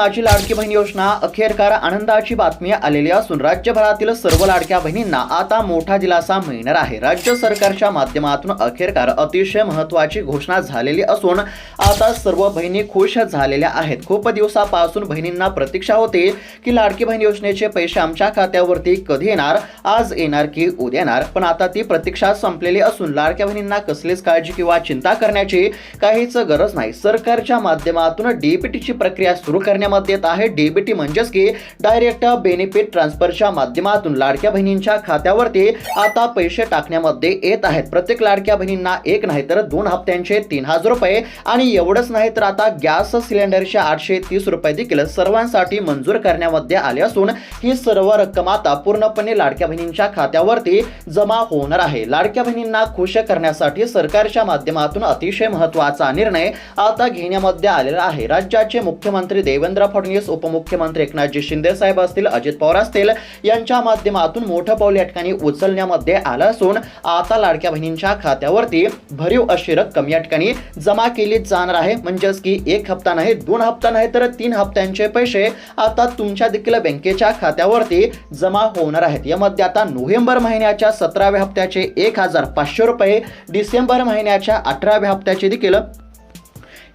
माझी लाडकी बहीण योजना अखेरकार आनंदाची बातमी आलेली असून राज्यभरातील सर्व लाडक्या बहिणींना आता मोठा दिलासा मिळणार आहे। राज्य सरकारच्या माध्यमातून अखेरकार अतिशय महत्त्वाची घोषणा झालेली असून आता सर्व बहिणी खुश झालेल्या आहेत। खूप दिवसापासून बहिणींना प्रतीक्षा होती की लाडकी बहीण योजनेचे पैसे आमच्या खात्यावरती कधी येणार, आज येणार की उद्या येणार, पण आता ती प्रतीक्षा संपलेली असून लाडक्या बहिणींना कसलीच काळजी किंवा चिंता करण्याची काहीच गरज नाही। सरकारच्या माध्यमातून डीबीटीची प्रक्रिया सुरू करण्यात येत आहे। डीबीटी म्हणजेच की डायरेक्ट बेनिफिट ट्रान्सफरच्या माध्यमातून लाडक्या बहिणींच्या खात्यावरती आता पैसे टाकण्यामध्ये येत आहेत। प्रत्येक लाडक्या बहिणींना एक नाही तर 2 हप्त्यांचे 3000 रुपये आणि एवढंच नाही तर आता गॅस सिलेंडरचे 830 रुपये देखील सर्वांसाठी मंजूर करण्यामध्ये आले असून ही सर्व रक्कम आता पूर्णपणे लाडक्या बहिणींच्या खात्यावरती जमा होणार आहे। लाडक्या बहिणींना खुश करण्यासाठी सरकारच्या माध्यमातून अतिशय महत्त्वाचा निर्णय आता घेण्यामध्ये आलेला आहे। राज्याचे मुख्यमंत्री देवेंद्र फडणवीस, उपमुख्यमंत्री एकनाथजी शिंदे साहेब असतील, अजित पवार असतील यांच्या माध्यमातून मोठं पाऊल या ठिकाणी उचलण्यामध्ये आलं असून आता लाडक्या बहिणींच्या खात्यावरती भरीव अशी रक्कम या ठिकाणी जमा केली जाणार आहे। म्हणजेच की 1 हप्ता नाही, 2 हप्ता नाही तर 3 हप्त्यांचे पैसे आता तुमच्या देखील बँकेच्या खात्यावरती जमा होणार आहेत। यामध्ये आता नोव्हेंबर महिन्याच्या 17व्या हप्त्याचे 1500 रुपये, डिसेंबर महिन्याच्या 18व्या हप्त्याचे देखील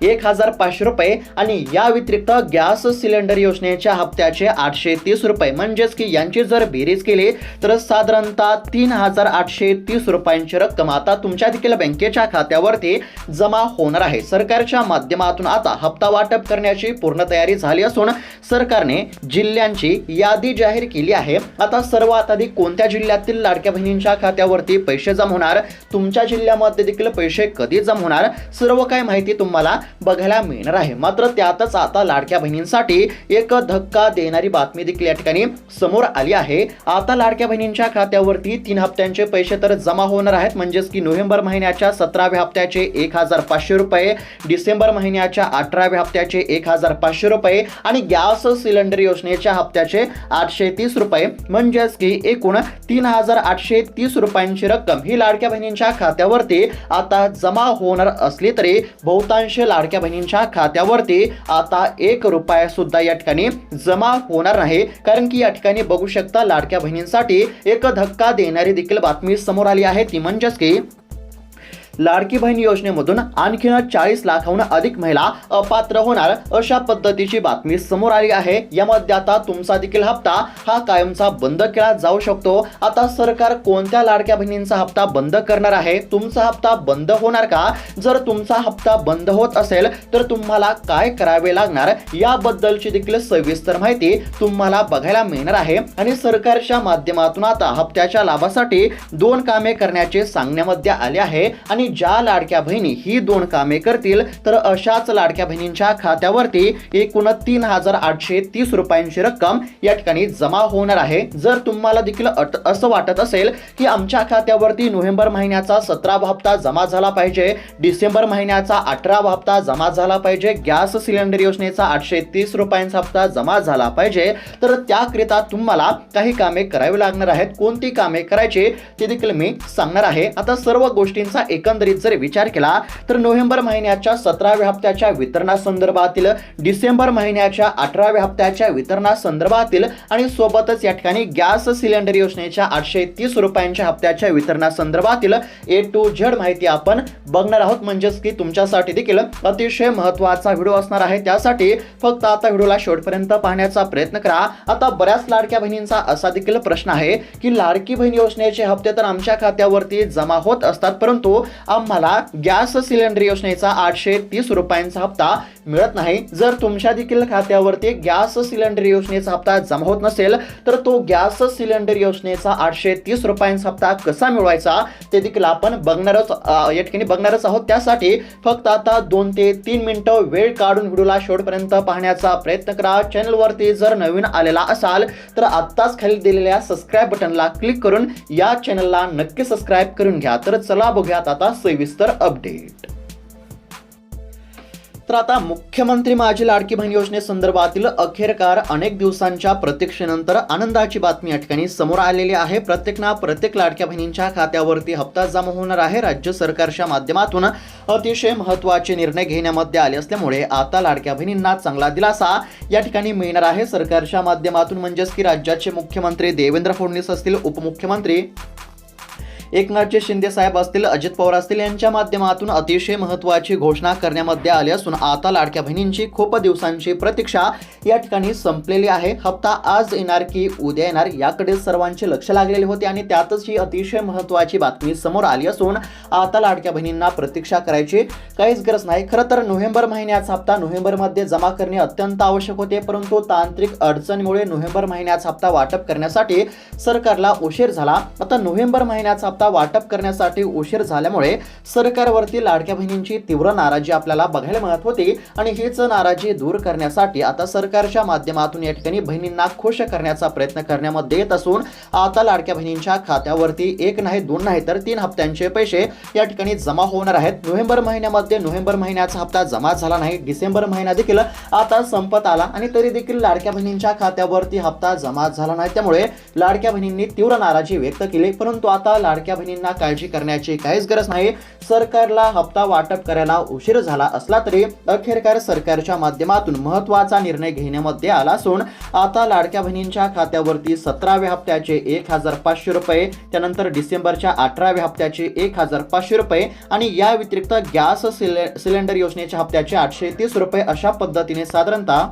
1500 रुपये आणि या व्यतिरिक्त गॅस सिलेंडर योजनेच्या हप्त्याचे 830 रुपये, म्हणजेच की यांची जर बेरीज केली तर साधारणतः 3830 रुपयांची रक्कम आता तुमच्या देखील बँकेच्या खात्यावरती जमा होणार आहे। सरकारच्या माध्यमातून आता हप्ता वाटप करण्याची पूर्ण तयारी झाली असून सरकारने जिल्ह्यांची यादी जाहीर केली आहे। आता सर्वात आधी कोणत्या जिल्ह्यातील लाडक्या बहिणींच्या खात्यावरती पैसे जमा होणार, तुमच्या जिल्ह्यामध्ये देखील पैसे कधी जमा होणार, सर्व काही माहिती तुम्हाला बघायला मिळणार आहे। मात्र त्यातच आता लाडक्या बहिणींसाठी एक धक्का देणारी बातमी देखील या ठिकाणी समोर आली आहे। आता लाडक्या बहिणींच्या खात्यावरती 3 हप्त्यांचे पैसे तर जमा होणार आहेत। म्हणजेच की नोव्हेंबर महिन्याच्या 17व्या हप्त्याचे 1500 रुपये, डिसेंबर महिन्याच्या 18व्या हप्त्याचे 1500 रुपये आणि गॅस सिलेंडर योजनेच्या हप्त्याचे 830 रुपये, म्हणजेच की एकूण 3830 रुपयांची रक्कम ही लाडक्या बहिणींच्या खात्यावरती आता जमा होणार असली तरी बहुतांश लाडक्या बहिणींच्या खात्यावरती आता 1 रुपया सुद्धा या ठिकाणी जमा होणार नाही। कारण की या ठिकाणी बघू शकता लाडक्या बहिणींसाठी एक धक्का देणारी देखील बातमी समोर आली आहे। ती म्हणजेच की लाडकी बहीण योजनेमधून आणखीन 40 लाखाहून अधिक महिला अपात्र होणार अशा पद्धतीची बातमी समोर आली आहे। यामध्ये आता तुमचा देखील हप्ता हा कायमचा बंद केला जाऊ शकतो। आता सरकार कोणत्या लाडक्या बहिणींचा हप्ता बंद करणार आहे, तुमचा हप्ता बंद होणार का, जर तुमचा हप्ता बंद होत असेल तर तुम्हाला काय करावे लागणार याबद्दलची देखील सविस्तर माहिती तुम्हाला बघायला मिळणार आहे। आणि सरकारच्या माध्यमातून आता हप्त्याच्या लाभासाठी 2 कामे करण्याचे सांगण्यामध्ये आले आहे आणि ज्या लाडक्या बहिणी ही 2 कामे करतील तर अशाच लाडक्या बहिणींच्या खात्यावरती एकूण 3830 रुपयांची रक्कम या ठिकाणी जमा होणार आहे। जर तुम्हाला देखील असं वाटत असेल की आमच्या खात्यावरती नोव्हेंबर महिन्याचा 17वा हप्ता जमा झाला पाहिजे, डिसेंबर महिन्याचा 18वा हप्ता जमा झाला पाहिजे, गॅस सिलेंडर योजनेचा 830 रुपयांचा हप्ता जमा झाला पाहिजे, तर त्याकरिता तुम्हाला काही कामे करावी लागणार आहेत। कोणती कामे करायची ते देखील मी सांगणार आहे। आता सर्व गोष्टींचा एकंदरीत जर विचार केला तर नोव्हेंबर महिन्याच्या 17व्या हप्त्याच्या वितरणासंदर्भातील, डिसेंबर महिन्याच्या 18व्या हप्त्याच्या वितरणासंदर्भातील आणि सोबतच या ठिकाणी गॅस सिलेंडर योजनेच्या 830 रुपयांच्या हप्त्याच्या वितरणासंदर्भातील A to Z माहिती आपण बघणार आहोत। म्हणजेच की तुमच्यासाठी देखील अतिशय महत्त्वाचा व्हिडिओ असणार आहे। त्यासाठी फक्त आता व्हिडिओला शेवटपर्यंत पाहण्याचा प्रयत्न करा। आता बऱ्याच लाडक्या बहिणींचा असा देखील प्रश्न आहे की लाडकी बहीण योजनेचे हप्ते तर आमच्या खात्यावरती जमा होत असतात, परंतु आम्हाला गॅस सिलेंडर योजनेचा 830 रुपयांचा हप्ता मिळत नाही। जर तुमच्या देखील खात्यावरती गॅस सिलेंडर योजनेचा हप्ता जमा होत नसेल तर तो गॅस सिलेंडर योजनेचा 830 रुपयांचा हप्ता कसा मिळवायचा ते देखील आपण या ठिकाणी बघणारच आहोत। त्यासाठी फक्त आता 2 ते 3 मिनिटं वेळ काढून व्हिडिओला शेवटपर्यंत पाहण्याचा प्रयत्न करा। चॅनलवरती जर नवीन आलेला असाल तर आत्ताच खाली दिलेल्या सबस्क्राइब बटनला क्लिक करून या चॅनलला नक्की सबस्क्राइब करून घ्या। तर चला बघूयात आता सविस्तर अपडेट। तर आता मुख्यमंत्री माझी लाडकी बहीण योजनेसंदर्भातील अखेरकार अनेक दिवसांच्या प्रतीक्षेनंतर आनंदाची बातमी या ठिकाणी समोर आलेली आहे. प्रत्येक लाडक्या बहिणींच्या खात्यावरती हप्ता जमा होणार आहे. राज्य सरकारच्या माध्यमातून अतिशय महत्त्वाचे निर्णय घेण्यामध्ये आले असल्यामुळे आता लाडक्या बहिणींना चांगला दिलासा या ठिकाणी मिळणार आहे सरकारच्या माध्यमातून. म्हणजेच की राज्याचे मुख्यमंत्री देवेंद्र फडणवीस असतील, उपमुख्यमंत्री एकनाथजी शिंदे साहेब असतील, अजित पवार असतील यांच्या माध्यमातून अतिशय महत्त्वाची घोषणा करण्यामध्ये आली असून आता लाडक्या बहिणींची खूप दिवसांची प्रतीक्षा या ठिकाणी संपलेली आहे. हप्ता आज येणार की उद्या येणार याकडे सर्वांचे लक्ष लागलेले होते आणि त्यातच ही अतिशय महत्त्वाची बातमी समोर आली असून आता लाडक्या बहिणींना प्रतीक्षा करायची काहीच गरज नाही. खरं तर नोव्हेंबर महिन्याचा हप्ता नोव्हेंबरमध्ये जमा करणे अत्यंत आवश्यक होते, परंतु तांत्रिक अडचणीमुळे नोव्हेंबर महिन्याचा हप्ता वाटप करण्यासाठी सरकारला उशीर झाला. आता नोव्हेंबर महिन्याचा हप्ता वाटप करण्यासाठी उशीर झाल्यामुळे सरकारवरती लाडक्या बहिणींची तीव्र नाराजी आपल्याला बघायला मिळत होती आणि हीच नाराजी दूर करण्यासाठी आता सरकारच्या माध्यमातून या ठिकाणी बहिणींना खुश करण्याचा प्रयत्न करण्यामध्ये येत असून आता लाडक्या बहिणींच्या खात्यावरती एक नाही, दोन नाही तर 3 हप्त्यांचे पैसे या ठिकाणी जमा होणार आहेत. नोव्हेंबर महिन्यामध्ये नोव्हेंबर महिन्याचा हप्ता जमा झाला नाही, डिसेंबर महिना देखील आता संपत आला आणि तरी देखील लाडक्या बहिणींच्या खात्यावरती हप्ता जमा झाला नाही. त्यामुळे लाडक्या बहिणींनी तीव्र नाराजी व्यक्त केली, परंतु आता लाडक्या बहिणींना काळजी करण्याची काहीच गरज नाही. सरकारला हप्ता वाटप करायला उशीर झाला असला तरी अखेरकार सरकारच्या माध्यमातून महत्त्वाचा निर्णय घेण्यामध्ये आला असून आता लाडक्या बहिणींच्या खात्यावरती 17व्या हप्त्याचे 1,500 रुपये, त्यानंतर डिसेंबरच्या 18व्या हप्त्याचे 1,500 रुपये आणि या व्यतिरिक्त गॅस सिलेंडर योजनेच्या हप्त्याचे 830 रुपये अशा पद्धतीने साधारणतः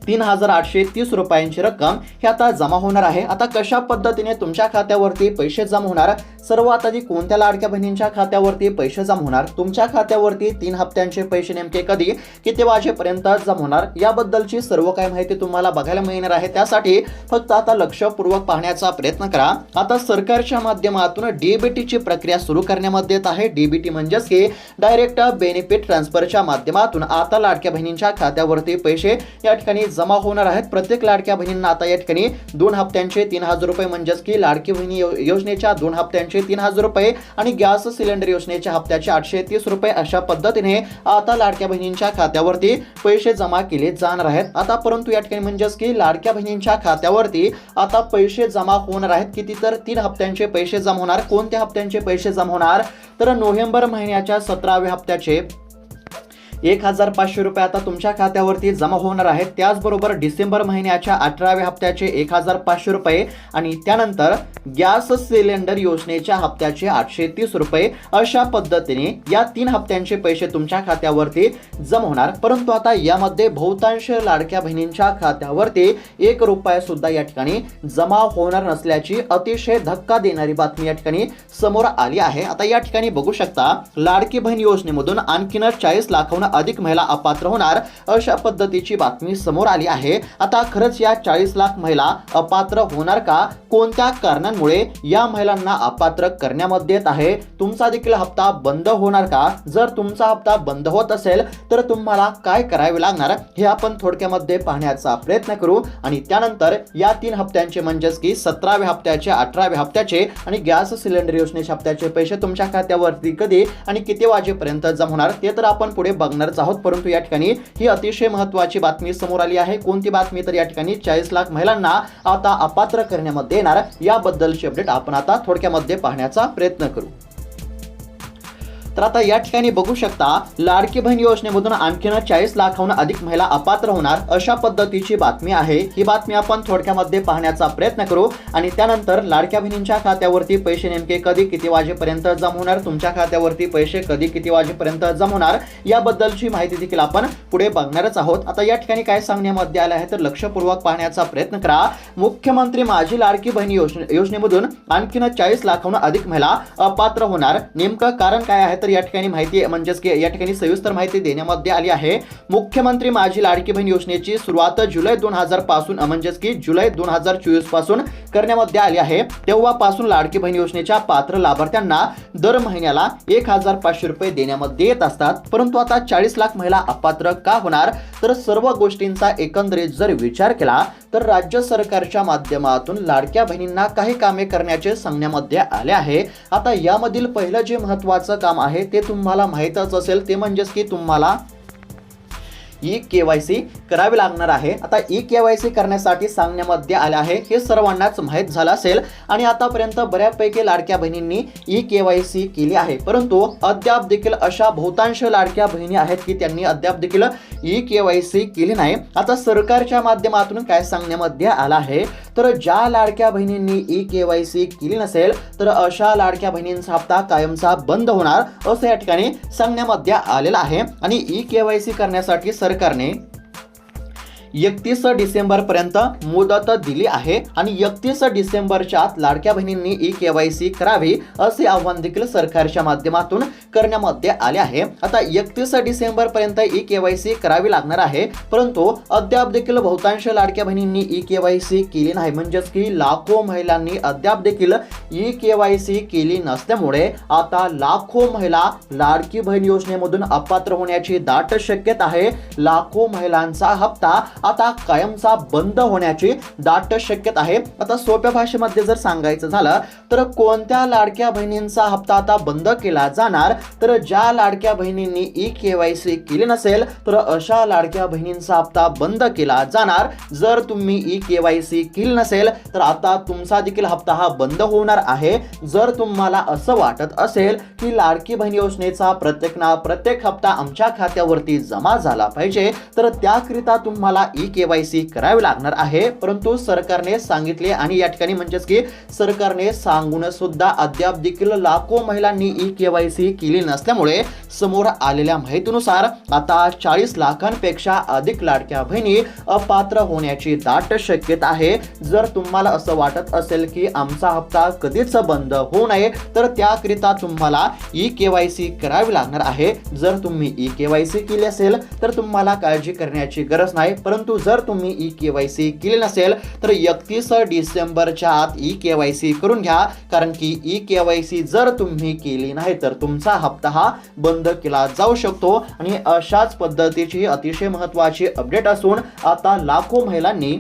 3,830 रुपयांची रक्कम ही आता जमा होणार आहे. आता कशा पद्धतीने तुमच्या खात्यावरती पैसे जमा होणार, सर्वात आधी कोणत्या लाडक्या बहिणींच्या खात्यावरती पैसे जमा होणार, तुमच्या खात्यावरती 3 हप्त्यांचे पैसे नेमके कधी किती वाजेपर्यंत जमा होणार याबद्दलची सर्व काही माहिती तुम्हाला बघायला मिळणार आहे. त्यासाठी फक्त आता लक्षपूर्वक पाहण्याचा प्रयत्न करा. आता सरकारच्या माध्यमातून डीबीटीची प्रक्रिया सुरू करण्यामध्ये येत आहे. डीबीटी म्हणजेच की डायरेक्ट बेनिफिट ट्रान्सफरच्या माध्यमातून आता लाडक्या बहिणींच्या खात्यावरती पैसे या ठिकाणी जमा होणार आहेत. प्रत्येक लाडक्या बहिणींना आता या ठिकाणी 2 हप्त्यांचे 3,000 रुपये म्हणजेच की लाडकी बहिणी योजनेच्या 2 हप्त्यांचे 3,000 रुपये आणि गॅस सिलेंडर योजनेच्या हप्त्याचे 830 रुपये अशा पद्धतीने आता लाडक्या बहिणींच्या खात्यावरती पैसे जमा केले जाणार आहेत. आता परंतु या ठिकाणी म्हणजेच की लाडक्या बहिणींच्या खात्यावरती आता पैसे जमा होणार आहेत किती, तर 3 हप्त्यांचे पैसे जमा होणार. कोणत्या हप्त्यांचे पैसे जमा होणार, तर नोव्हेंबर महिन्याच्या 17व्या हप्त्याचे 1,500 रुपये आता तुमच्या खात्यावरती जमा होणार आहेत. त्याचबरोबर डिसेंबर महिन्याच्या 18व्या हप्त्याचे 1,500 रुपये आणि त्यानंतर गॅस सिलेंडर योजनेच्या हप्त्याचे 830 रुपये अशा पद्धतीने या 3 हप्त्यांचे पैसे तुमच्या खात्यावरती जमा होणार. परंतु आता यामध्ये बहुतांश लाडक्या बहिणींच्या खात्यावरती 1 रुपया सुद्धा या ठिकाणी जमा होणार नसल्याची अतिशय धक्का देणारी बातमी या ठिकाणी समोर आली आहे. आता या ठिकाणी बघू शकता लाडकी बहीण योजनेमधून आणखीन 40 लाखाहून अधिक महिला अपात्र होणार अशा पद्धतीची बातमी समोर आली आहे. आता खरंच या 40 लाख महिला अपात्र होणार का, कोणत्या कारणांमुळे या महिलांना अपात्र करण्यामध्ये येत आहे, तुमचा देखील हप्ता बंद होणार का, जर तुमचा हप्ता बंद होत असेल तर तुम्हाला काय करावे लागणार हे आपण थोडक्यामध्ये पाहण्याचा प्रयत्न करू आणि त्यानंतर या 3 हप्त्यांचे म्हणजेच की 17व्या हप्त्याचे, 18व्या हप्त्याचे आणि गॅस सिलेंडर योजनेच्या हप्त्याचे पैसे तुमच्या खात्यावरती कधी आणि किती वाजेपर्यंत जमा होणार ते तर आपण पुढे बघणारच आहोत. परंतु या ठिकाणी ही अतिशय महत्त्वाची बातमी समोर आली आहे. कोणती बातमी, तर या ठिकाणी 40 लाख महिलांना आता अपात्र करण्यामध्ये येणार याबद्दलची अपडेट आपण आता थोडक्यामध्ये पाहण्याचा प्रयत्न करू. तर आता या ठिकाणी बघू शकता लाडकी बहीण योजनेमधून आणखीन 40 लाखाहून अधिक महिला अपात्र होणार अशा पद्धतीची बातमी आहे. ही बातमी आपण थोडक्यामध्ये पाहण्याचा प्रयत्न करू आणि त्यानंतर लाडक्या बहिणींच्या खात्यावरती पैसे नेमके कधी किती वाजेपर्यंत जमा होणार, तुमच्या खात्यावरती पैसे कधी किती वाजेपर्यंत जमा होणार याबद्दलची माहिती देखील आपण पुढे बघणारच आहोत. आता या ठिकाणी काय सांगण्यामध्ये आले आहे तर लक्षपूर्वक पाहण्याचा प्रयत्न करा. मुख्यमंत्री माझी लाडकी बहीण योजनेमधून आणखीन 40 लाखाहून अधिक महिला अपात्र होणार. नेमकं कारण काय आहे तर या ठिकाणी माहिती म्हणजेच की या ठिकाणी सविस्तर माहिती देण्यामध्ये आली आहे. मुख्यमंत्री माझी लाडकी बहीण योजनेची सुरुवात जुलै 2000 पासून म्हणजेच की जुलै 2024 पासून करण्यामध्ये आली आहे. तेव्हापासून लाडकी बहीण योजनेच्या पात्र लाभार्थ्यांना दर महिन्याला 1,500 रुपये देण्यामध्ये येत असतात. परंतु आता 40 लाख महिला अपात्र का होणार, तर सर्व गोष्टींचा एकंदरीत जर विचार केला तर राज्य सरकारच्या माध्यमातून लाडक्या बहिणींना काही कामे करण्याचे सांगण्यामध्ये आले आहे. आता यामधील पहिलं जे महत्त्वाचं काम आहे ते तुम्हाला माहीतच असेल, ते म्हणजेच की तुम्हाला ई केवायसी करावी लागणार आहे। आता ई केवायसी करण्यासाठी सांगण्यामध्ये आले आहे, हे सर्वांनाच माहीत झालं असेल आणि आतापर्यंत बऱ्यापैकी लाडक्या बहिणींनी ई केवायसी केली आहे, परंतु अद्याप देखील अशा बहुतांश लाडक्या बहिणी आहेत की त्यांनी अद्याप देखील ई केवायसी केली नाही। आता सरकारच्या माध्यमातून काय सांगण्यामध्ये आलं आहे, तर ज्या लाडक्या बहिणींनी ई केवायसी केली नसेल तर अशा लाडक्या बहिणींचा हप्ता कायमचा बंद होणार असं या ठिकाणी सांगण्यामध्ये आलेलं आहे। आणि ई केवायसी करण्यासाठी सरकारने 31 डिसेंबर पर्यंत मुदत दिली आहे आणि 31 डिसेंबरच्या आत लाडक्या बहिणींनी ई केवायसी करावी असे आवाहन देखील सरकारच्या माध्यमातून करण्यामध्ये आले आहे। आता 31 डिसेंबर पर्यंत ई केवायसी करावी लागणार आहे, परंतु अद्याप देखील बहुतांश लाडक्या बहिणींनी ई केवायसी केली नाही, म्हणजेच की लाखो महिलांनी अद्याप देखील ई केवायसी केली नसल्यामुळे आता लाखो महिला लाडकी बहीण योजनेमधून अपात्र होण्याची दाट शक्यता आहे। लाखो महिलांचा हप्ता आता कायमचा बंद होण्याची दाट शक्यता आहे। आता सोप्या भाषेमध्ये जर सांगायचं झालं तर कोणत्या लाडक्या बहिणींचा हप्ता आता बंद केला जाणार, तर ज्या लाडक्या बहिणींनी ई केवायसी केली नसेल तर अशा लाडक्या बहिणींचा हप्ता बंद केला जाणार। जर तुम्ही ई केवायसी केली नसेल तर आता तुमचा देखील हप्ता हा बंद होणार आहे। जर तुम्हाला असं वाटत असेल की लाडकी बहीण योजनेचा प्रत्येक हप्ता आमच्या खात्यावरती जमा झाला पाहिजे, तर त्याकरिता तुम्हाला ई केवायसी करावी लागणार आहे, परंतु सरकारने सांगितले आणि या ठिकाणी म्हणजेच की सरकारने सांगून सुद्धा अद्याप देखील लाखो महिलांनी ई केवायसी केली नसल्यामुळे समोर आलेल्या माहितीनुसार आता 40 लाखांपेक्षा अधिक लाडक्या बहिणी अपात्र होण्याची दाट शक्यता आहे। जर तुम्हाला असं वाटत असेल की आमचा हप्ता कधीच बंद होऊ नये तर त्याकरिता तुम्हाला ई केवायसी करावी लागणार आहे। जर तुम्ही ई केवायसी केली असेल तर तुम्हाला काळजी करण्याची गरज नाही, परंतु जर तुम्ही ई केवायसी केली नसेल तर 31 डिसेंबरच्या आत ई केवायसी करून घ्या, कारण की ई केवायसी जर तुम्ही केली नाही तर तुमचा हप्ता हा बंद केला जाऊ शकतो। आणि अशाच पद्धतीची अतिशय महत्त्वाची अपडेट असून आता लाखो महिलांनी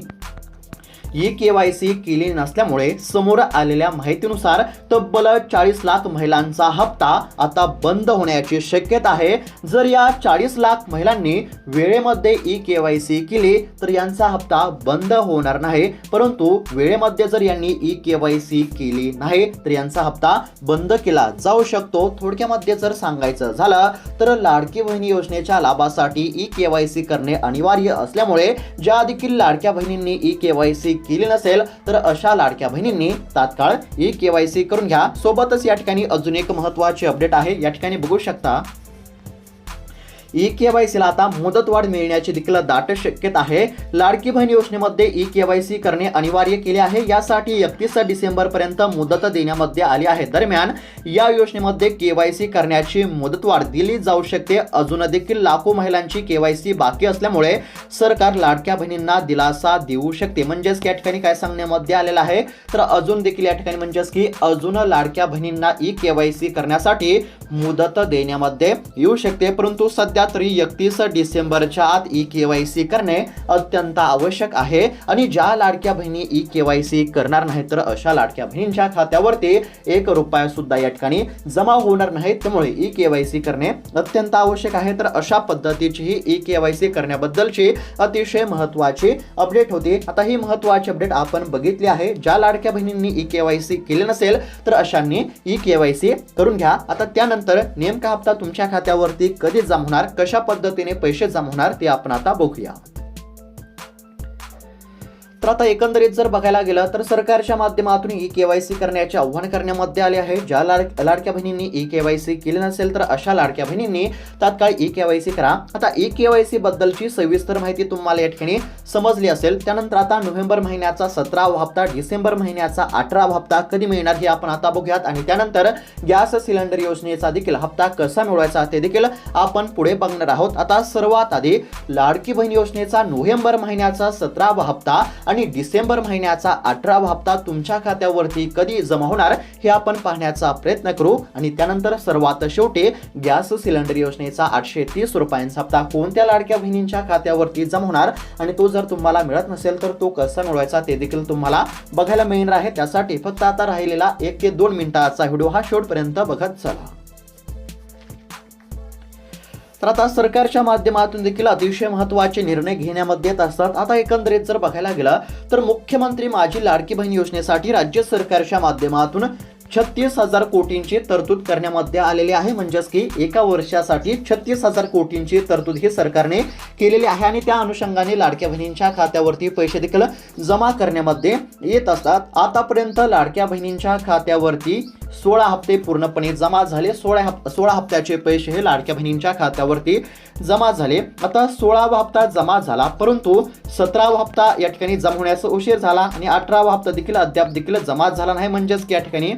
ई केवायसी केली नसल्यामुळे समोर आलेल्या माहितीनुसार तब्बल 40 लाख महिलांचा हप्ता आता बंद होण्याची शक्यता आहे। जर या 40 लाख महिलांनी वेळेमध्ये ई केवायसी केली तर यांचा हप्ता बंद होणार नाही, परंतु वेळेमध्ये जर यांनी ई केवायसी केली नाही तर यांचा हप्ता बंद केला जाऊ शकतो। थोडक्यामध्ये जर सांगायचं झालं तर लाडकी बहीण योजनेच्या लाभासाठी ई केवायसी करणे अनिवार्य असल्यामुळे ज्या देखील लाडक्या बहिणींनी ई केवायसी केली नसेल तर अशा लाडक्या बहिणींनी तात्काळ ई केवायसी करून घ्या। सोबतच या ठिकाणी अजून एक महत्त्वाची अपडेट आहे, या ठिकाणी बघू शकता ई केवायसीला आता मुदतवाढ मिळण्याची देखील दाट शक्यता आहे। लाडकी बहीण योजनेमध्ये ई केवायसी करणे अनिवार्य केले आहे, यासाठी 31 डिसेंबर पर्यंत मुदत देण्यामध्ये आली आहे। दरम्यान या योजनेमध्ये केवायसी करण्याची मुदतवाढ दिली जाऊ शकते। अजून देखील लाखो महिलांची केवायसी बाकी असल्यामुळे सरकार लाडक्या बहिणींना दिलासा देऊ शकते। म्हणजेच या ठिकाणी काय सांगण्यामध्ये आलेलं आहे, तर अजून देखील या ठिकाणी म्हणजेच की अजून लाडक्या बहिणींना ई केवायसी करण्यासाठी मुदत देण्यामध्ये येऊ शकते, परंतु सध्या तरी 31 डिसेंबरच्या आत ई केवायसी करणे अत्यंत आवश्यक आहे। आणि ज्या लाडक्या बहिणी ई केवायसी करणार नाहीत तर अशा लाडक्या बहिणींच्या खात्यावरती 1 रुपया सुद्धा या ठिकाणी जमा होणार नाही, त्यामुळे ई केवायसी करणे अत्यंत आवश्यक आहे। तर अशा पद्धतीची ही ई केवायसी करण्याबद्दलची अतिशय महत्त्वाची अपडेट होती। आता ही महत्त्वाची अपडेट आपण बघितली आहे। ज्या लाडक्या बहिणींनी ई केवायसी केली नसेल तर अशांनी ई केवायसी करून घ्या। आता त्यानंतर नेमका हप्ता तुमच्या खात्यावरती कधी जमा होणार, कशा पद्धतीने पैसे जमा होणार ते आपण आता बघूया। तर आता एकंदरीत जर बघायला गेलं तर सरकारच्या माध्यमातून ई केवायसी करण्याचे आव्हान करण्यामध्ये आले आहे। ज्या लाडक्या बहिणींनी ई केवायसी केली नसेल तर अशा लाडक्या बहिणींनी तात्काळ ई केवायसी करा। आता ई केवायसी बद्दलची सविस्तर माहिती तुम्हाला या ठिकाणी समजली असेल। त्यानंतर आता नोव्हेंबर महिन्याचा 17वा हप्ता, डिसेंबर महिन्याचा 18वा हप्ता कधी मिळणार हे आपण आता बघूयात आणि त्यानंतर गॅस सिलेंडर योजनेचा देखील हप्ता कसा मिळवायचा ते देखील आपण पुढे बघणार आहोत। आता सर्वात आधी लाडकी बहीण योजनेचा नोव्हेंबर महिन्याचा 17वा हप्ता आणि डिसेंबर महिन्याचा 18वा हप्ता तुमच्या खात्यावरती कधी जमा होणार हे आपण पाहण्याचा प्रयत्न करू आणि त्यानंतर सर्वात शेवटी गॅस सिलेंडर योजनेचा 830 रुपयांचा हप्ता कोणत्या लाडक्या बहिणींच्या खात्यावरती जमा होणार आणि तो जर तुम्हाला मिळत नसेल तर तो कसा मिळवायचा ते देखील तुम्हाला बघायला मिळणार आहे। त्यासाठी फक्त आता राहिलेला 1 ते 2 मिनिटाचा व्हिडिओ हा शेवटपर्यंत बघत चला। तर आता सरकारच्या माध्यमातून देखील अतिशय महत्त्वाचे निर्णय घेण्यामध्ये येत असतात. आता एकंदरीत जर बघायला गेलं तर मुख्यमंत्री माझी लाडकी बहीण योजनेसाठी राज्य सरकारच्या माध्यमातून 36,000 कोटींची तरतूद करण्यामध्ये आलेली आहे. म्हणजेच की एका वर्षासाठी 36,000 कोटींची तरतूद ही सरकारने केलेली आहे आणि त्या अनुषंगाने लाडक्या बहिणींच्या खात्यावरती पैसे देखील जमा करण्यामध्ये येत असतात. आतापर्यंत लाडक्या बहिणींच्या खात्यावरती 16 हप्ते पूर्णपणे जमा झाले. 16 हप्त्याचे पैसे हे लाडक्या बहिणींच्या खात्यावरती जमा झाले. आता 16वा हप्ता जमा झाला, परंतु 17वा हप्ता या ठिकाणी जमा होण्यास उशीर झाला आणि 18वा हप्ता देखील अद्याप देखील जमा झाला नाही. म्हणजेच की या ठिकाणी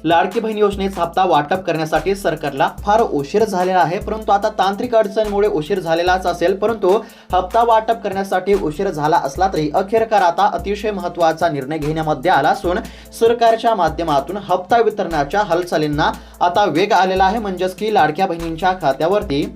लाडकी बहीण योजनेचा हप्ता वाटप करण्यासाठी सरकारला फार उशीर झालेला आहे. परंतु आता तांत्रिक अडचणीमुळे उशीर झालेलाच असेल, परंतु हप्ता वाटप करण्यासाठी उशीर झाला असला तरी अखेरकार आता अतिशय महत्त्वाचा निर्णय घेण्यामध्ये आला असून सरकारच्या माध्यमातून हप्ता वितरणाच्या हालचालींना आता वेग आलेला आहे. म्हणजेच की लाडक्या बहिणींच्या खात्यावरती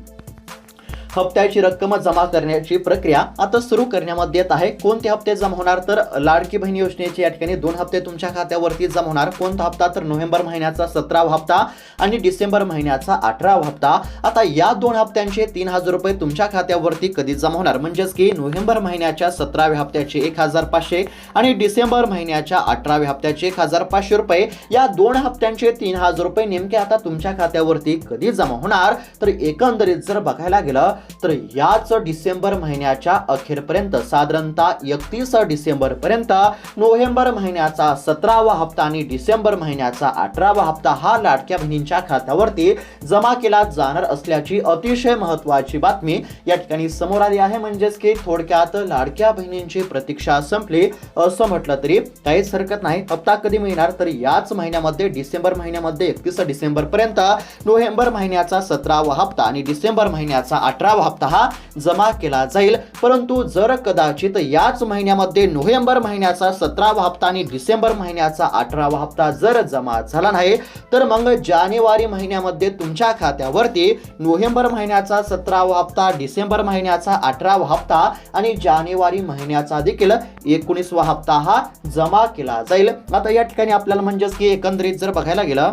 हप्त्याची रक्कम जमा करण्याची प्रक्रिया आता सुरू करण्यामध्ये येत आहे. कोणते हप्ते जमा होणार तर लाडकी बहीण योजनेचे या ठिकाणी 2 हप्ते तुमच्या खात्यावरती जमा होणार. कोणता हप्ता तर नोव्हेंबर महिन्याचा 17वा हप्ता आणि डिसेंबर महिन्याचा 18वा हप्ता. आता या 2 हप्त्यांचे 3,000 रुपये तुमच्या खात्यावरती कधी जमा होणार, म्हणजेच की नोव्हेंबर महिन्याच्या 17व्या हप्त्याचे 1,500 आणि डिसेंबर महिन्याच्या 18व्या हप्त्याचे 1,500 रुपये. या 2 हप्त्यांचे 3,000 रुपये नेमके आता तुमच्या खात्यावरती कधी जमा होणार तर एकंदरीत जर बघायला गेलं तर याच डिसेंबर महिन्याच्या अखेरपर्यंत साधारणतः 31 डिसेंबर पर्यंत नोव्हेंबर महिन्याचा 17वा हप्ता आणि डिसेंबर महिन्याचा 18वा हप्ता हा लाडक्या बहिणींच्या खात्यावरती जमा केला जाणार असल्याची अतिशय महत्त्वाची बातमी या ठिकाणी समोर आली आहे. म्हणजेच की थोडक्यात लाडक्या बहिणींची प्रतीक्षा संपली असं म्हटलं तरी काहीच हरकत नाही. हप्ता कधी मिळणार तर याच महिन्यामध्ये डिसेंबर महिन्यामध्ये 31 डिसेंबर पर्यंत नोव्हेंबर महिन्याचा 17वा हप्ता आणि डिसेंबर महिन्याचा 18वा हप्ता हा जमा केला जाईल. परंतु जर कदाचित याच महिन्यामध्ये नोव्हेंबर महिन्याचा 17वा हप्ता आणि डिसेंबर महिन्याचा 18वा हप्ता जर जमा झाला नाही तर मग जानेवारी महिन्यामध्ये तुमच्या खात्यावरती नोव्हेंबर महिन्याचा 17वा हप्ता, डिसेंबर महिन्याचा 18वा हप्ता आणि जानेवारी महिन्याचा देखील 19वा हप्ता हा जमा केला जाईल. आता या ठिकाणी आपल्याला म्हणजेच की एकंदरीत जर बघायला गेलं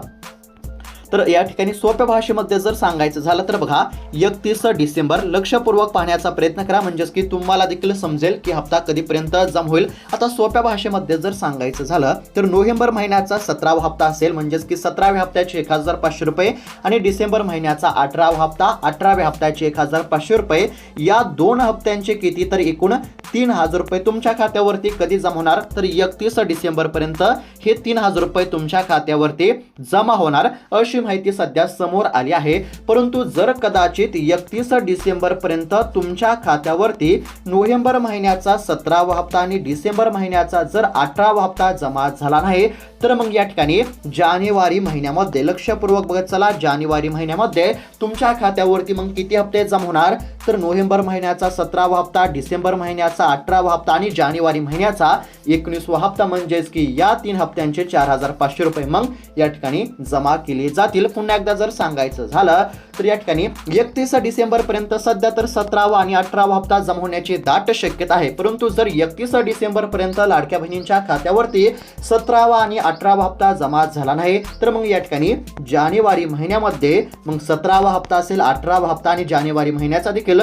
तर या ठिकाणी सोप्या भाषेमध्ये जर सांगायचं झालं तर बघा 31 डिसेंबर लक्षपूर्वक पाहण्याचा प्रयत्न करा. म्हणजेच की तुम्हाला देखील समजेल की हप्ता कधीपर्यंत जमा होईल. आता सोप्या भाषेमध्ये जर सांगायचं झालं तर नोव्हेंबर महिन्याचा 17वा हप्ता असेल, म्हणजेच की 17व्या हप्त्याचे 1,500 रुपये आणि डिसेंबर महिन्याचा 18वा हप्ता, 18व्या हप्त्याचे 1,500 रुपये. या 2 हप्त्यांचे किती तर एकूण 3,000 रुपये तुमच्या खात्यावरती कधी जमा होणार तर 31 डिसेंबर पर्यंत हे 3,000 रुपये तुमच्या खात्यावरती जमा होणार अशी माहिती सध्या समोर आली आहे. परंतु जर कदाचित 31 डिसेंबर पर्यंत तुमच्या खात्यावरती नोव्हेंबर महिन्याचा 17वा हप्ता आणि डिसेंबर महिन्याचा जर 18वा हप्ता जमा झाला नाही तर मग या ठिकाणी जानेवारी महिन्यामध्ये लक्षपूर्वक बघत चला, जानेवारी महिन्यामध्ये तुमच्या खात्यावरती मग किती हप्ते जमा होणार तर नोव्हेंबर महिन्याचा 17वा हप्ता, डिसेंबर महिन्याचा 18वा हप्ता आणि जानेवारी महिन्याचा 19वा हप्ता. म्हणजेच की या 3 हप्त्यांचे 4,500 रुपये मग या ठिकाणी जमा केले जातील. पुन्हा एकदा जर सांगायचं झालं तर या ठिकाणी 31 डिसेंबर पर्यंत सध्या तर 17वा आणि 18वा हप्ता जमा होण्याची दाट शक्यता आहे. परंतु जर 31 डिसेंबर पर्यंत लाडक्या बहिणींच्या खात्यावरती 17वा आणि 18वा हप्ता जमा झाला नाही तर मग या ठिकाणी जानेवारी महिन्यामध्ये मग 17वा हप्ता असेल, 18वा हप्ता आणि जानेवारी महिन्याचा देखील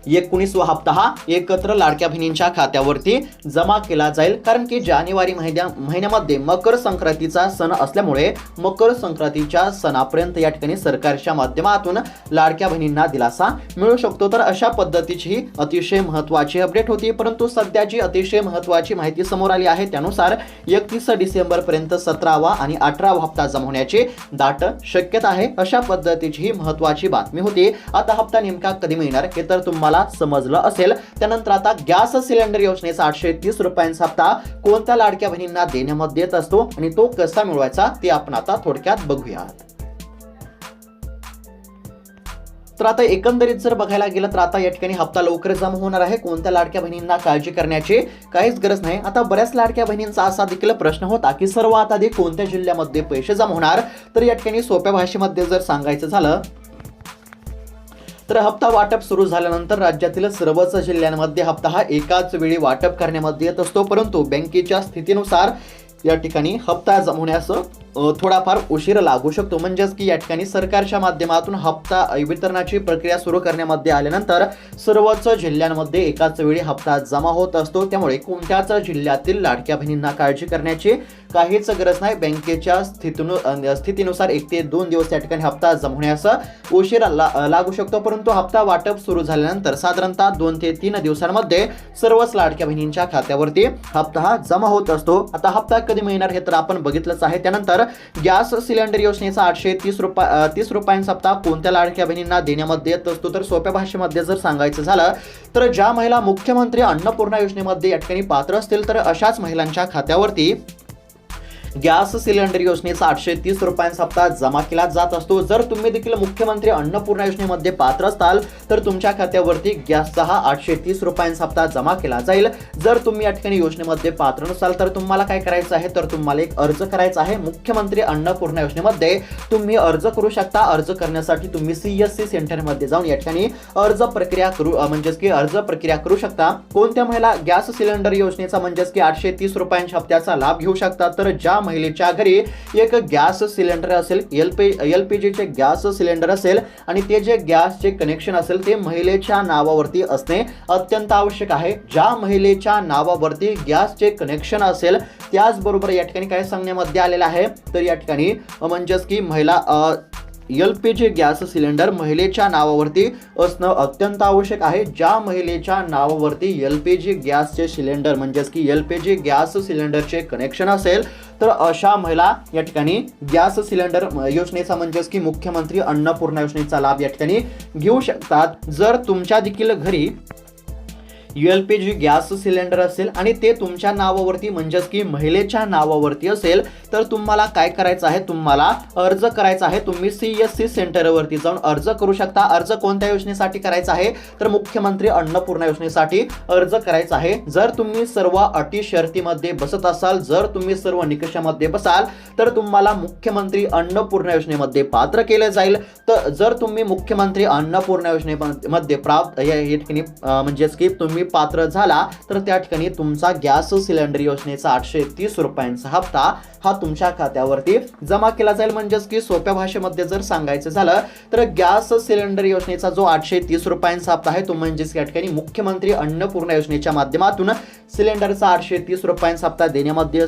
19वा हप्ता हा एकत्र लाडक्या बहिणींच्या खात्यावरती जमा केला जाईल. कारण की जानेवारी महिन्यामध्ये मकर संक्रांतीचा सण असल्यामुळे मकर संक्रांतीच्या सणापर्यंत या ठिकाणी सरकारच्या माध्यमातून लाडक्या बहिणींना दिलासा मिळू शकतो. तर अशा पद्धतीची ही अतिशय महत्त्वाची अपडेट होती. परंतु सध्याची अतिशय महत्त्वाची माहिती समोर आली आहे त्यानुसार 31 डिसेंबर पर्यंत 17वा आणि 18वा हप्ता जमा होण्याची दाट शक्यता आहे. अशा पद्धतीची ही महत्त्वाची बातमी होती. आता हप्ता नेमका कधी मिळणार हे तर तुम्हाला समजलं असेल. त्यानंतर आता गॅस सिलेंडर योजनेचा 830 रुपयांचा हप्ता कोणत्या लाडक्या बहिणींना देण्यामध्ये येत असतो आणि तो कसा मिळवायचा ते आपण आता थोडक्यात बघूयात. तर आता एकंदरीत जर बघायला गेलं तर आता या ठिकाणी हप्ता लवकर जमा होणार आहे. कोणत्या लाडक्या बहिणींना काळजी करण्याची काहीच गरज नाही. आता बऱ्याच लाडक्या बहिणींचा असा देखील प्रश्न होता की सर्वात आधी कोणत्या जिल्ह्यामध्ये पैसे जमा होणार तर या ठिकाणी सोप्या भाषेमध्ये जर सांगायचं झालं तर हप्ता वाटप सुरू झाल्यानंतर राज्यातील सर्वच जिल्ह्यांमध्ये हप्ता हा एकाच वेळी वाटप करण्यामध्ये येत असतो. परंतु बँकेच्या स्थितीनुसार या ठिकाणी हप्ता जमवण्यास थोडाफार उशीर लागू शकतो. म्हणजेच की या ठिकाणी सरकारच्या माध्यमातून हप्ता वितरणाची प्रक्रिया सुरू करण्यामध्ये आल्यानंतर सर्वच जिल्ह्यांमध्ये एकाच वेळी हप्ता जमा होत असतो. त्यामुळे कोणत्याच जिल्ह्यातील लाडक्या बहिणींना काळजी करण्याची काहीच गरज नाही. बँकेच्या स्थितीनुसार 1 ते 2 दिवस या ठिकाणी हप्ता जमवण्यास उशीर लागू शकतो. परंतु हप्ता वाटप सुरू झाल्यानंतर साधारणतः 2 ते 3 दिवसांमध्ये सर्वच लाडक्या बहिणींच्या खात्यावरती हप्ता हा जमा होत असतो. आता हप्ता कधी मिळणार हे तर आपण बघितलंच आहे. त्यानंतर गॅस सिलेंडर योजनेचा 830 रुपयांचा हप्ता कोणत्या लाडक्या बहिणींना देण्यामध्ये येत असतो, तर सोप्या भाषेमध्ये जर सांगायचं झालं तर ज्या महिला मुख्यमंत्री अन्नपूर्णा योजनेमध्ये या ठिकाणी पात्र असतील तर अशाच महिलांच्या खात्यावरती गॅस सिलेंडर योजनेचा 830 रुपयांचा हप्ता जमा केला जात असतो. जर तुम्ही देखील मुख्यमंत्री अन्नपूर्णा योजनेमध्ये पात्र असाल तर तुमच्या खात्यावरती गॅसचा हा 830 रुपयांचा हप्ता जमा केला जाईल. जर तुम्ही या ठिकाणी योजनेमध्ये पात्र नसाल तर तुम्हाला काय करायचं आहे, तर तुम्हाला एक अर्ज करायचा आहे. मुख्यमंत्री अन्नपूर्णा योजनेमध्ये तुम्ही अर्ज करू शकता. अर्ज करण्यासाठी तुम्ही CSC सेंटरमध्ये जाऊन या ठिकाणी अर्ज प्रक्रिया करू शकता. कोणत्या महिला गॅस सिलेंडर योजनेचा म्हणजेच की 830 रुपयांच्या हप्त्याचा लाभ घेऊ शकतात, तर ज्या महिलेच्या घरी एक गॅस सिलेंडर असेल, LPG चे गॅस सिलेंडर असेल आणि ते जे गॅसचे कनेक्शन असेल ते महिलेच्या नावावरती असणे अत्यंत आवश्यक आहे. ज्या महिलेच्या नावावरती गॅसचे कनेक्शन असेल त्याचबरोबर या ठिकाणी काय सांगण्यामध्ये आलेलं आहे, तर या ठिकाणी म्हणजेच की महिला LPG गॅस सिलेंडर महिलेच्या नावावरती असणं अत्यंत आवश्यक आहे. ज्या महिलेच्या नावावरती LPG गॅसचे सिलेंडर म्हणजेच की LPG गॅस सिलेंडरचे कनेक्शन असेल तर अशा महिला या ठिकाणी गॅस सिलेंडर योजनेचा म्हणजेच की मुख्यमंत्री अन्नपूर्णा योजनेचा लाभ या ठिकाणी घेऊ शकतात. जर तुमच्या देखील घरी LPG गॅस सिलेंडर असेल आणि ते तुमच्या नावावरती म्हणजेच की महिलेच्या नावावरती असेल तर तुम्हाला काय करायचं आहे, तुम्हाला अर्ज करायचा आहे. तुम्ही CSC सेंटरवरती जाऊन अर्ज करू शकता. अर्ज कोणत्या योजनेसाठी करायचा आहे, तर मुख्यमंत्री अन्नपूर्णा योजनेसाठी अर्ज करायचा आहे. जर तुम्ही सर्व अटी शर्तीमध्ये बसत असाल, जर तुम्ही सर्व निकषामध्ये बसाल तर तुम्हाला मुख्यमंत्री अन्नपूर्णा योजनेमध्ये पात्र केले जाईल. तर जर तुम्ही मुख्यमंत्री अन्नपूर्णा योजनेमध्ये प्राप्त या ठिकाणी म्हणजेच की तुम्ही पात्र झाला तर त्या ठिकाणी तुमचा गॅस सिलेंडर योजनेचा 830 रुपयांचा हप्ता हा तुमच्या खात्यावरती जमा केला जाईल. म्हणजेच की सोप्या भाषेमध्ये जर सांगायचं झालं तर गॅस सिलेंडर योजनेचा जो 830 रुपयांचा हप्ता आहे तो म्हणजेच या ठिकाणी मुख्यमंत्री अन्नपूर्णा योजनेच्या माध्यमातून सिलेंडरचा 830 रुपयांचा हप्ता देण्यामध्ये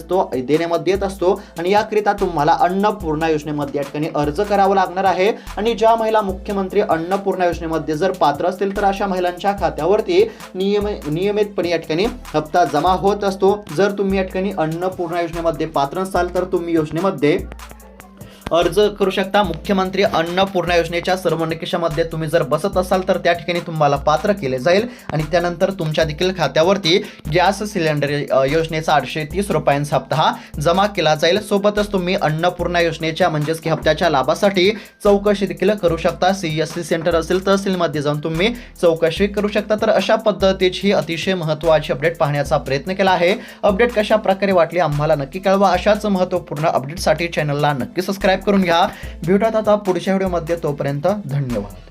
येत असतो आणि याकरिता तुम्हाला अन्नपूर्णा योजनेमध्ये या ठिकाणी अर्ज करावा लागणार आहे. आणि ज्या महिला मुख्यमंत्री अन्नपूर्णा योजनेमध्ये जर पात्र असतील तर अशा महिलांच्या खात्यावरती नियमितपणे या ठिकाणी हप्ता जमा होत असतो. जर तुम्ही या ठिकाणी अन्नपूर्णा योजनेमध्ये पात्र नसाल तर तुम्ही योजनेमध्ये अर्ज करू शकता. मुख्यमंत्री अन्नपूर्णा योजनेच्या सर्व निकषामध्ये तुम्ही जर बसत असाल तर त्या ठिकाणी तुम्हाला पात्र केले जाईल आणि त्यानंतर तुमच्या देखील खात्यावरती गॅस सिलेंडर योजनेचा 830 रुपयांचा हप्ता हा जमा केला जाईल. सोबतच तुम्ही अन्नपूर्णा योजनेच्या म्हणजेच की हप्त्याच्या लाभासाठी चौकशी देखील करू शकता. CSC सेंटर असेल तहसीलमध्ये जाऊन तुम्ही चौकशी करू शकता. तर अशा पद्धतीची अतिशय महत्त्वाची अपडेट पाहण्याचा प्रयत्न केला आहे. अपडेट कशा प्रकारे वाटली आम्हाला नक्की कळवा. अशाच महत्त्वपूर्ण अपडेटसाठी चॅनलला नक्की सबस्क्राईब करून घ्या. भेटूयात आता पुढच्या व्हिडिओमध्ये. तोपर्यंत धन्यवाद.